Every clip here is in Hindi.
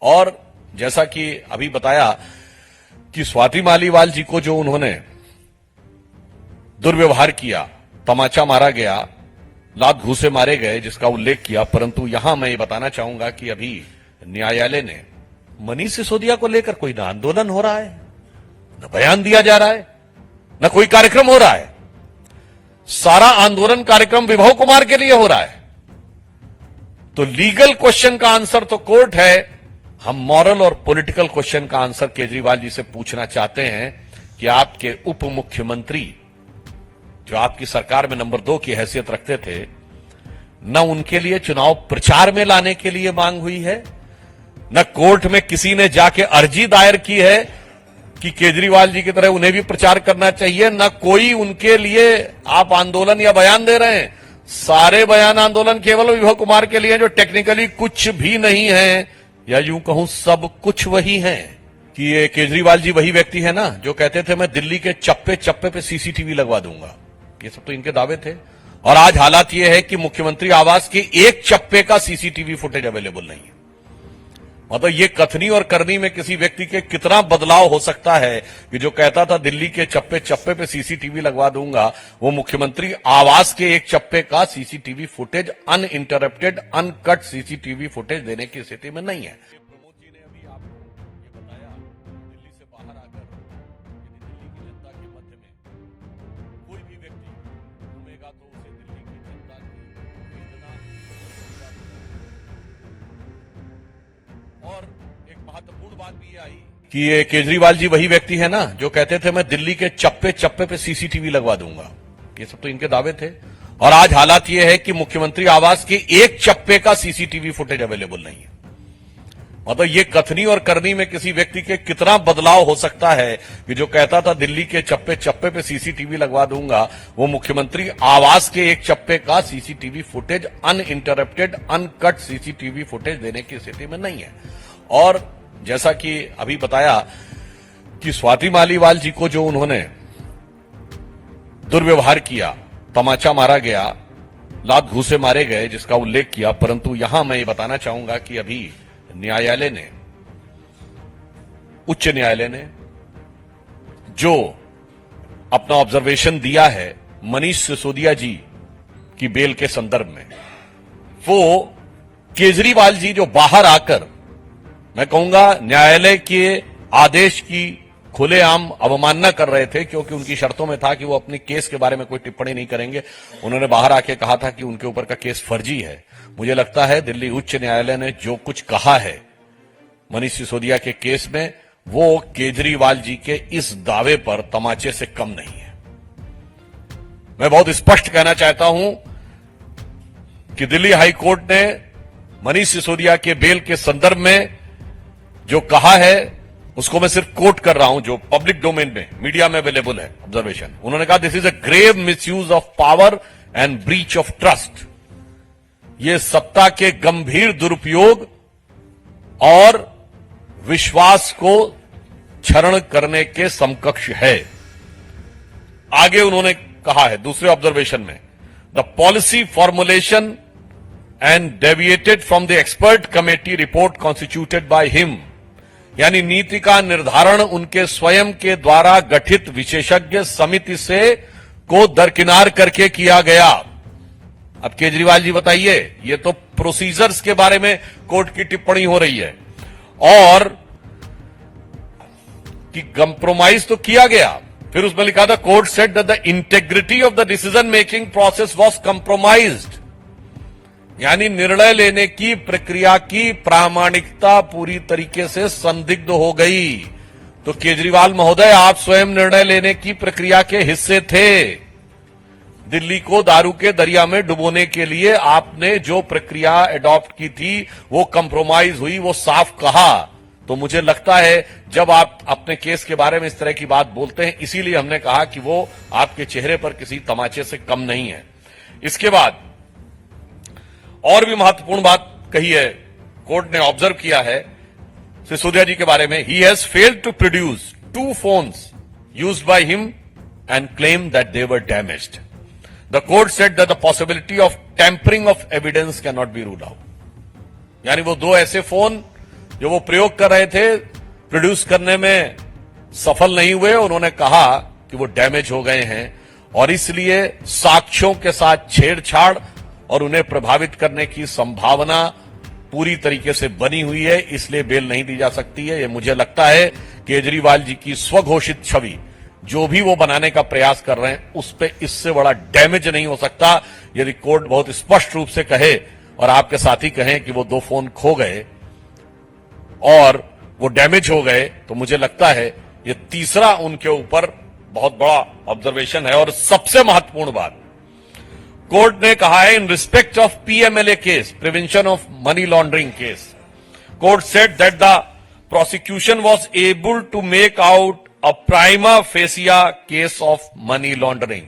और जैसा कि अभी बताया कि स्वाति मालीवाल जी को जो उन्होंने दुर्व्यवहार किया, तमाचा मारा गया, लात घूसे मारे गए, जिसका उल्लेख किया, परंतु यहां मैं ये बताना चाहूंगा कि अभी न्यायालय ने मनीष सिसोदिया को लेकर कोई ना आंदोलन हो रहा है, न बयान दिया जा रहा है, न कोई कार्यक्रम हो रहा है। सारा आंदोलन कार्यक्रम विभव कुमार के लिए हो रहा है। तो लीगल क्वेश्चन का आंसर तो कोर्ट है, हम मॉरल और पॉलिटिकल क्वेश्चन का आंसर केजरीवाल जी से पूछना चाहते हैं कि आपके उप मुख्यमंत्री जो आपकी सरकार में नंबर 2 की हैसियत रखते थे, न उनके लिए चुनाव प्रचार में लाने के लिए मांग हुई है, न कोर्ट में किसी ने जाके अर्जी दायर की है कि केजरीवाल जी की तरह उन्हें भी प्रचार करना चाहिए, न कोई उनके लिए आप आंदोलन या बयान दे रहे हैं। सारे बयान आंदोलन केवल विभव कुमार के लिए, जो टेक्निकली कुछ भी नहीं है, या यूं कहूं सब कुछ वही है। कि ये केजरीवाल जी वही व्यक्ति है ना जो कहते थे मैं दिल्ली के चप्पे चप्पे पे सीसीटीवी लगवा दूंगा। ये सब तो इनके दावे थे। और आज हालात ये है कि मुख्यमंत्री आवास के एक चप्पे का सीसीटीवी फुटेज अवेलेबल नहीं है। मतलब ये कथनी और करनी में किसी व्यक्ति के कितना बदलाव हो सकता है कि जो कहता था दिल्ली के चप्पे चप्पे पे सीसीटीवी लगवा दूंगा, वो मुख्यमंत्री आवास के एक चप्पे का CCTV footage, uninterrupted uncut CCTV footage देने की स्थिति में नहीं है। प्रमोद जी ने अभी आपको ये बताया, दिल्ली से बाहर आकर दिल्ली की जनता के मध्य में कोई भी व्यक्ति घूमेगा तो उसे दिल्ली की जनता की वेदना। और एक महत्वपूर्ण बात भी आई कि ये केजरीवाल जी वही व्यक्ति है ना जो कहते थे मैं दिल्ली के चप्पे चप्पे पे सीसीटीवी लगवा दूंगा। ये सब तो इनके दावे थे। और आज हालात ये है कि मुख्यमंत्री आवास के एक चप्पे का सीसीटीवी फुटेज अवेलेबल नहीं है। मतलब ये कथनी और करनी में किसी व्यक्ति के कितना बदलाव हो सकता है कि जो कहता था दिल्ली के चप्पे चप्पे पे सीसीटीवी लगवा दूंगा, वो मुख्यमंत्री आवास के एक चप्पे का CCTV footage, uninterrupted uncut CCTV footage देने की स्थिति में नहीं है। और जैसा कि अभी बताया कि स्वाति मालीवाल जी को जो उन्होंने दुर्व्यवहार किया, तमाचा मारा गया, लात घूसे मारे गए, जिसका उल्लेख किया, परंतु यहां मैं ये बताना चाहूंगा कि अभी न्यायालय ने, उच्च न्यायालय ने जो अपना ऑब्जर्वेशन दिया है मनीष सिसोदिया जी की बेल के संदर्भ में, वो केजरीवाल जी जो बाहर आकर, मैं कहूंगा न्यायालय के आदेश की खुलेआम अवमानना कर रहे थे, क्योंकि उनकी शर्तों में था कि वो अपने केस के बारे में कोई टिप्पणी नहीं करेंगे। उन्होंने बाहर आके कहा था कि उनके ऊपर का केस फर्जी है। मुझे लगता है दिल्ली उच्च न्यायालय ने जो कुछ कहा है मनीष सिसोदिया के केस में, वो केजरीवाल जी के इस दावे पर तमाचे से कम नहीं है। मैं बहुत स्पष्ट कहना चाहता हूं कि दिल्ली हाई कोर्ट ने मनीष सिसोदिया के बेल के संदर्भ में जो कहा है उसको मैं सिर्फ कोट कर रहा हूं, जो पब्लिक डोमेन में मीडिया में अवेलेबल है ऑब्जर्वेशन। उन्होंने कहा this is a grave misuse of power and breach of trust. ये सत्ता के गंभीर दुरुपयोग और विश्वास को क्षरण करने के समकक्ष है। आगे उन्होंने कहा है दूसरे ऑब्जर्वेशन में, the policy formulation and deviated from the expert committee report constituted by him, यानी नीति का निर्धारण उनके स्वयं के द्वारा गठित विशेषज्ञ समिति से को दरकिनार करके किया गया। अब केजरीवाल जी बताइए, ये तो प्रोसीजर्स के बारे में कोर्ट की टिप्पणी हो रही है, और कि कंप्रोमाइज तो किया गया। फिर उसमें लिखा था court said that the integrity of the decision making process was compromised, यानी निर्णय लेने की प्रक्रिया की प्रामाणिकता पूरी तरीके से संदिग्ध हो गई। तो केजरीवाल महोदय, आप स्वयं निर्णय लेने की प्रक्रिया के हिस्से थे। दिल्ली को दारू के दरिया में डुबोने के लिए आपने जो प्रक्रिया एडॉप्ट की थी वो कंप्रोमाइज हुई, वो साफ कहा। तो मुझे लगता है जब आप अपने केस के बारे में इस तरह की बात बोलते हैं, इसीलिए हमने कहा कि वो आपके चेहरे पर किसी तमाचे से कम नहीं है। इसके बाद और भी महत्वपूर्ण बात कही है, कोर्ट ने ऑब्जर्व किया है सिसोदिया जी के बारे में, he has failed to produce 2 phones used by him and claim that they were damaged. The court said that the possibility of tampering of evidence can not be ruled out, यानी वो 2 ऐसे फोन जो वो प्रयोग कर रहे थे प्रोड्यूस करने में सफल नहीं हुए। उन्होंने कहा कि वो डैमेज हो गए हैं और इसलिए साक्ष्यों के साथ छेड़छाड़ और उन्हें प्रभावित करने की संभावना पूरी तरीके से बनी हुई है, इसलिए बेल नहीं दी जा सकती है। ये मुझे लगता है केजरीवाल जी की स्वघोषित छवि जो भी वो बनाने का प्रयास कर रहे हैं उस पे इससे बड़ा डैमेज नहीं हो सकता। यदि कोर्ट बहुत स्पष्ट रूप से कहे और आपके साथी कहें कि वो 2 फोन खो गए और वो डैमेज हो गए, तो मुझे लगता है ये तीसरा उनके ऊपर बहुत बड़ा ऑब्जर्वेशन है। और सबसे महत्वपूर्ण बात, कोर्ट ने कहा है in respect of PMLA case, prevention of money laundering case, court said that the prosecution was able to make out a prima facie case of money laundering,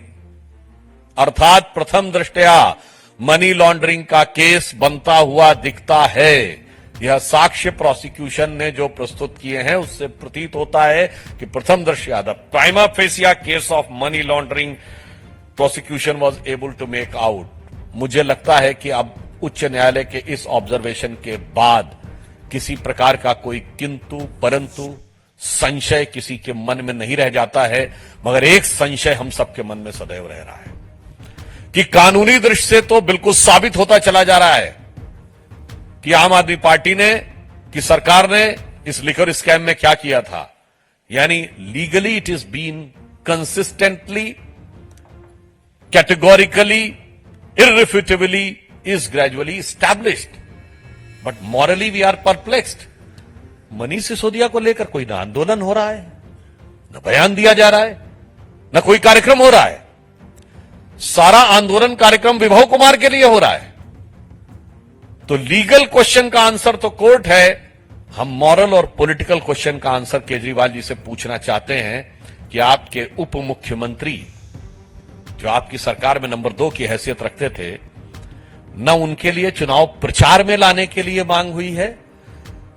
अर्थात प्रथम दृष्टया मनी लॉन्ड्रिंग का केस बनता हुआ दिखता है। यह साक्ष्य प्रोसिक्यूशन ने जो प्रस्तुत किए हैं उससे प्रतीत होता है कि प्रथम दृष्टया the prima facie case of money laundering prosecution was able to make out. मुझे लगता है कि अब उच्च न्यायालय के इस ऑब्जर्वेशन के बाद किसी प्रकार का कोई किंतु परंतु संशय किसी के मन में नहीं रह जाता है, मगर एक संशय हम सबके मन में सदैव रह रहा है कि कानूनी दृष्टि से तो बिल्कुल साबित होता चला जा रहा है कि आम आदमी पार्टी ने, कि सरकार ने इस लिकर स्कैम में क्या किया था। यानी legally it is been consistently, categorically, irrefutably is gradually established, but morally we are perplexed. Manish Sisodia को लेकर कोई ना आंदोलन हो रहा है, न बयान दिया जा रहा है, न कोई कार्यक्रम हो रहा है। सारा आंदोलन कार्यक्रम विभव कुमार के लिए हो रहा है। तो लीगल क्वेश्चन का आंसर तो कोर्ट है, हम मॉरल और पॉलिटिकल क्वेश्चन का आंसर केजरीवाल जी से पूछना चाहते हैं कि आपके उप मुख्यमंत्री जो आपकी सरकार में नंबर 2 की हैसियत रखते थे, न उनके लिए चुनाव प्रचार में लाने के लिए मांग हुई है,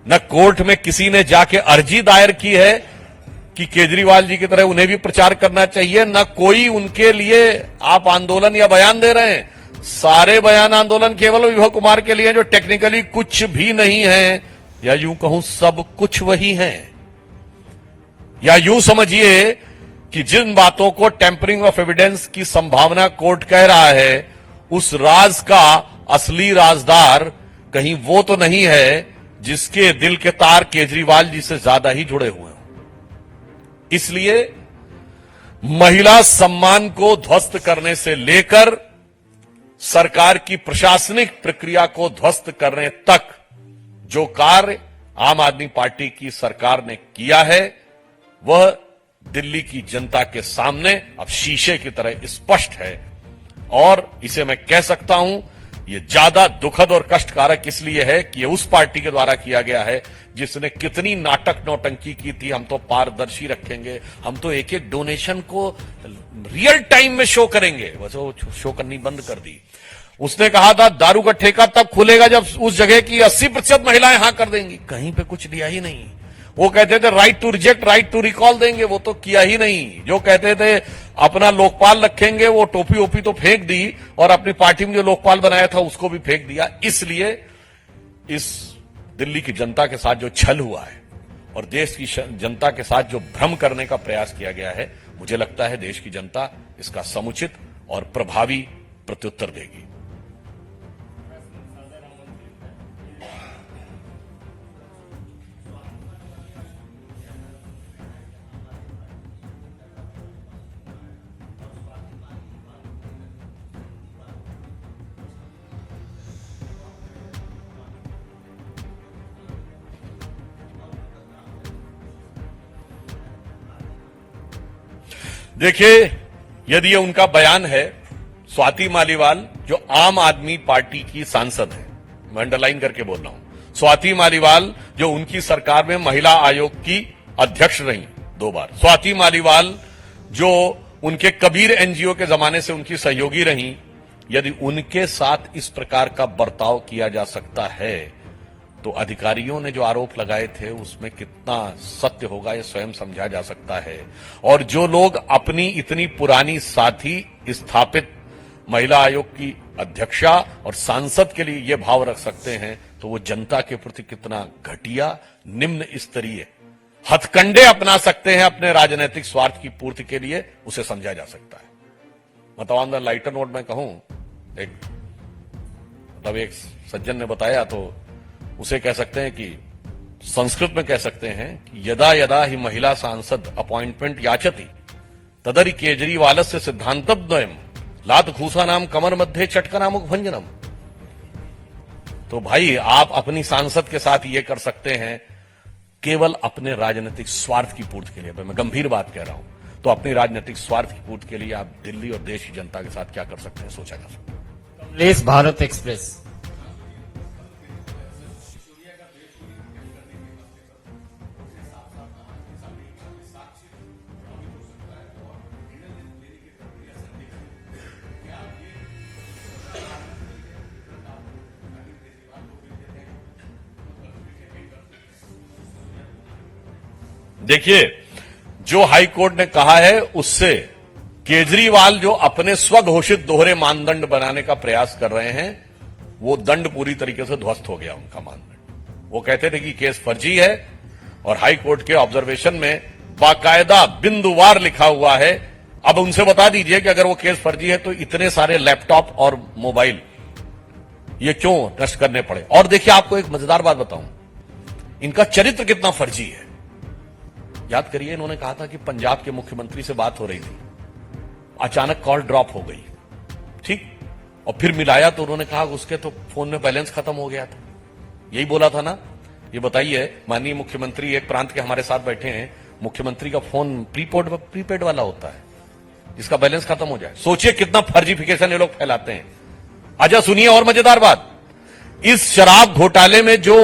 न कोर्ट में किसी ने जाके अर्जी दायर की है कि केजरीवाल जी की तरह उन्हें भी प्रचार करना चाहिए, न कोई उनके लिए आप आंदोलन या बयान दे रहे हैं। सारे बयान आंदोलन केवल विभव कुमार के लिए जो टेक्निकली कुछ भी नहीं है, या यूं कहूं सब कुछ वही है। या यूं समझिए कि जिन बातों को टेम्परिंग ऑफ एविडेंस की संभावना कोर्ट कह रहा है, उस राज का असली राजदार कहीं वो तो नहीं है जिसके दिल के तार केजरीवाल जी से ज्यादा ही जुड़े हुए हों। इसलिए महिला सम्मान को ध्वस्त करने से लेकर सरकार की प्रशासनिक प्रक्रिया को ध्वस्त करने तक जो कार्य आम आदमी पार्टी की सरकार ने किया है, वह दिल्ली की जनता के सामने अब शीशे की तरह स्पष्ट है। और इसे मैं कह सकता हूं, यह ज्यादा दुखद और कष्टकारक इसलिए है कि यह उस पार्टी के द्वारा किया गया है जिसने कितनी नाटक नौटंकी की थी। हम तो पारदर्शी रखेंगे, हम तो एक एक डोनेशन को रियल टाइम में शो करेंगे, बस वो शो करनी बंद कर दी। उसने कहा था दारू का ठेका तब खुलेगा जब उस जगह की 80% महिलाएं हां कर देंगी, कहीं पे कुछ दिया ही नहीं। वो कहते थे right to reject, right to recall देंगे, वो तो किया ही नहीं। जो कहते थे अपना लोकपाल रखेंगे, वो टोपी ओपी तो फेंक दी और अपनी पार्टी में जो लोकपाल बनाया था उसको भी फेंक दिया। इसलिए इस दिल्ली की जनता के साथ जो छल हुआ है और देश की जनता के साथ जो भ्रम करने का प्रयास किया गया है, मुझे लगता है देश की जनता इसका समुचित और प्रभावी प्रत्युत्तर देगी। देखिए, यदि ये उनका बयान है, स्वाति मालीवाल जो आम आदमी पार्टी की सांसद है, मैं अंडरलाइन करके बोल रहा हूं, स्वाति मालीवाल जो उनकी सरकार में महिला आयोग की अध्यक्ष रही 2 बार, स्वाति मालीवाल जो उनके कबीर एनजीओ के जमाने से उनकी सहयोगी रही, यदि उनके साथ इस प्रकार का बर्ताव किया जा सकता है तो अधिकारियों ने जो आरोप लगाए थे उसमें कितना सत्य होगा ये स्वयं समझा जा सकता है। और जो लोग अपनी इतनी पुरानी साथी स्थापित महिला आयोग की अध्यक्षा और सांसद के लिए ये भाव रख सकते हैं, तो वो जनता के प्रति कितना घटिया निम्न स्तरीय हथकंडे अपना सकते हैं अपने राजनीतिक स्वार्थ की पूर्ति के लिए, उसे समझा जा सकता है। मतलब ऑन द लाइटर नोट में कहूं, एक सज्जन ने बताया तो उसे कह सकते हैं कि संस्कृत में कह सकते हैं कि यदा यदा ही महिला सांसद अपॉइंटमेंट याचती तदरि केजरीवालस्य सिद्धांतद्वयम् लात घूसा नाम कमर मध्य चटकनामुख भंजनम। तो भाई आप अपनी सांसद के साथ ये कर सकते हैं केवल अपने राजनीतिक स्वार्थ की पूर्ति के लिए। मैं गंभीर बात कह रहा हूं, तो अपनी राजनीतिक स्वार्थ की पूर्ति के लिए आप दिल्ली और देश की जनता के साथ क्या कर सकते हैं, सोचा जा सकता है। कमलेश भारत एक्सप्रेस। देखिए, जो हाई कोर्ट ने कहा है उससे केजरीवाल जो अपने स्वघोषित दोहरे मानदंड बनाने का प्रयास कर रहे हैं, वो दंड पूरी तरीके से ध्वस्त हो गया उनका मानदंड। वो कहते थे कि केस फर्जी है और हाई कोर्ट के ऑब्जर्वेशन में बाकायदा बिंदुवार लिखा हुआ है। अब उनसे बता दीजिए कि अगर वो केस फर्जी है तो इतने सारे लैपटॉप और मोबाइल ये क्यों नष्ट करने पड़े। और देखिए, आपको एक मजेदार बात बताऊं, इनका चरित्र कितना फर्जी है। याद करिए, इन्होंने कहा था कि पंजाब के मुख्यमंत्री से बात हो रही थी, अचानक कॉल ड्रॉप हो गई, ठीक, और फिर मिलाया तो उन्होंने कहा उसके तो फोन में बैलेंस खत्म हो गया था। यही बोला था ना। ये बताइए, माननीय मुख्यमंत्री एक प्रांत के हमारे साथ बैठे हैं, मुख्यमंत्री का फोन प्रीपेड वाला होता है जिसका बैलेंस खत्म हो जाए। सोचिए कितना फर्जीफिकेशन ये लोग फैलाते हैं। अच्छा सुनिए और मजेदार बात, इस शराब घोटाले में जो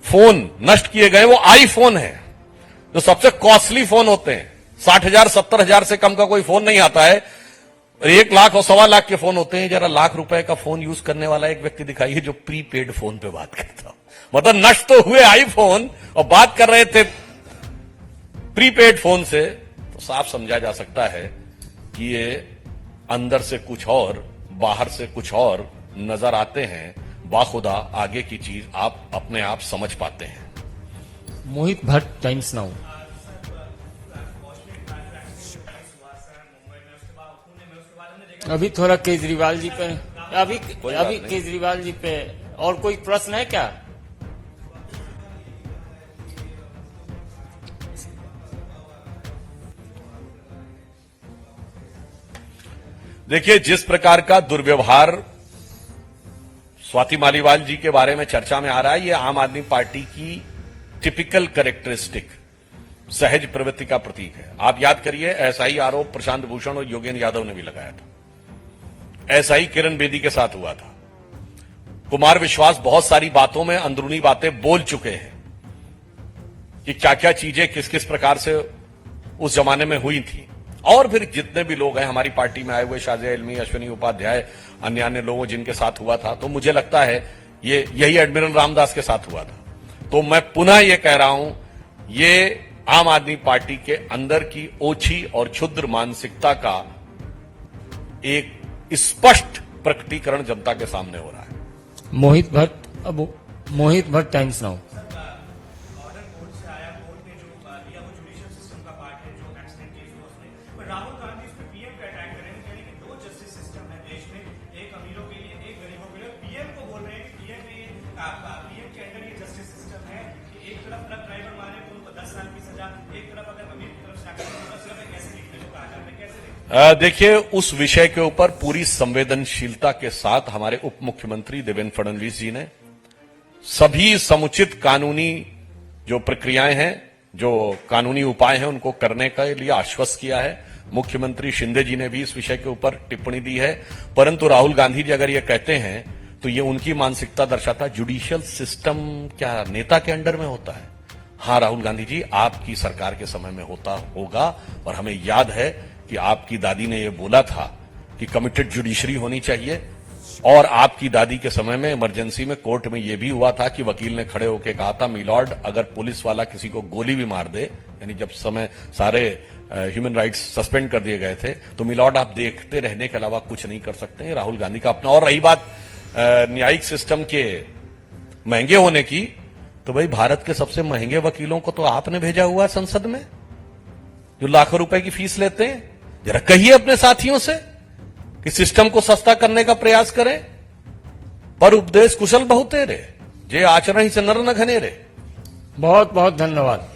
फोन नष्ट किए गए वो आईफोन है, जो सबसे कॉस्टली फोन होते हैं। 60,000 70,000 से कम का कोई फोन नहीं आता है। 1 लाख और 1.25 लाख के फोन होते हैं। जरा लाख रुपए का फोन यूज करने वाला एक व्यक्ति दिखाइए जो प्रीपेड फोन पे बात करता हो। मतलब नष्ट तो हुए आईफोन और बात कर रहे थे प्रीपेड फोन से। तो साफ समझा जा सकता है कि ये अंदर से कुछ और बाहर से कुछ और नजर आते हैं। बाखुदा आगे की चीज आप अपने आप समझ पाते हैं। मोहित भट्ट, टाइम्स नाउ। अभी थोड़ा केजरीवाल जी पे, अभी केजरीवाल जी पे और कोई प्रश्न है क्या? देखिए, जिस प्रकार का दुर्व्यवहार स्वाति मालीवाल जी के बारे में चर्चा में आ रहा है, ये आम आदमी पार्टी की टिपिकल कैरेक्टरिस्टिक सहज प्रवृत्ति का प्रतीक है। आप याद करिए, ऐसा ही आरोप प्रशांत भूषण और योगेंद्र यादव ने भी लगाया था। ऐसा ही किरण बेदी के साथ हुआ था। कुमार विश्वास बहुत सारी बातों में अंदरूनी बातें बोल चुके हैं कि क्या क्या चीजें किस किस प्रकार से उस जमाने में हुई थी। और फिर जितने भी लोग हैं हमारी पार्टी में आए हुए, शाजिया इल्मी, अश्विनी उपाध्याय, अन्य अन्य लोगों जिनके साथ हुआ था, तो मुझे लगता है ये यही एडमिरल रामदास के साथ हुआ था। तो मैं पुनः ये कह रहा हूं, ये आम आदमी पार्टी के अंदर की ओछी और क्षुद्र मानसिकता का एक स्पष्ट प्रकटीकरण जनता के सामने हो रहा है। मोहित भट्ट, टाइम्स नाउ। राहुल गांधी इस पे पीएम पे अटैक करेंगे, कहेंगे कि 2 जस्टिस सिस्टम है देश में, एक अमीरों के लिए, एक गरीबों के लिए। पीएम को बोल रहे हैं कि पीएम के अंदर ये जस्टिस सिस्टम है कि एक तरफ ट्रक ड्राइवर मारे तो उनको 10 साल की सजा, एक तरफ अगर अमीर की तरफ से कैसे लिखने को कहा जाता है, कैसे? देखिए, उस विषय के ऊपर पूरी संवेदनशीलता के साथ हमारे उप मुख्यमंत्री देवेंद्र फडणवीस जी ने सभी समुचित कानूनी जो प्रक्रियाएं हैं, जो कानूनी उपाय हैं, उनको करने के लिए आश्वस्त किया है। मुख्यमंत्री शिंदे जी ने भी इस विषय के ऊपर टिप्पणी दी है। परंतु राहुल गांधी जी अगर ये कहते हैं तो ये उनकी मानसिकता दर्शाता। जुडिशियल सिस्टम क्या नेता के अंडर में होता है? हां राहुल गांधी जी, आपकी सरकार के समय में होता होगा। और हमें याद है कि आपकी दादी ने यह बोला था कि कमिटेड जुडिशरी होनी चाहिए। और आपकी दादी के समय में इमरजेंसी में कोर्ट में यह भी हुआ था कि वकील ने खड़े होकर कहा था, मिलॉर्ड, अगर पुलिस वाला किसी को गोली भी मार दे, यानी जब समय सारे ह्यूमन राइट्स सस्पेंड कर दिए गए थे, तो मिलॉर्ड आप देखते रहने के अलावा कुछ नहीं कर सकते हैं। राहुल गांधी का अपना। और रही बात न्यायिक सिस्टम के महंगे होने की, तो भाई भारत के सबसे महंगे वकीलों को तो आपने भेजा हुआ है संसद में, जो लाखों रुपए की फीस लेते हैं। जरा कहिए अपने साथियों से कि सिस्टम को सस्ता करने का प्रयास करें। पर उपदेश कुशल बहुतेरे, जे आचरण ही से नर न घनेरे। बहुत बहुत धन्यवाद।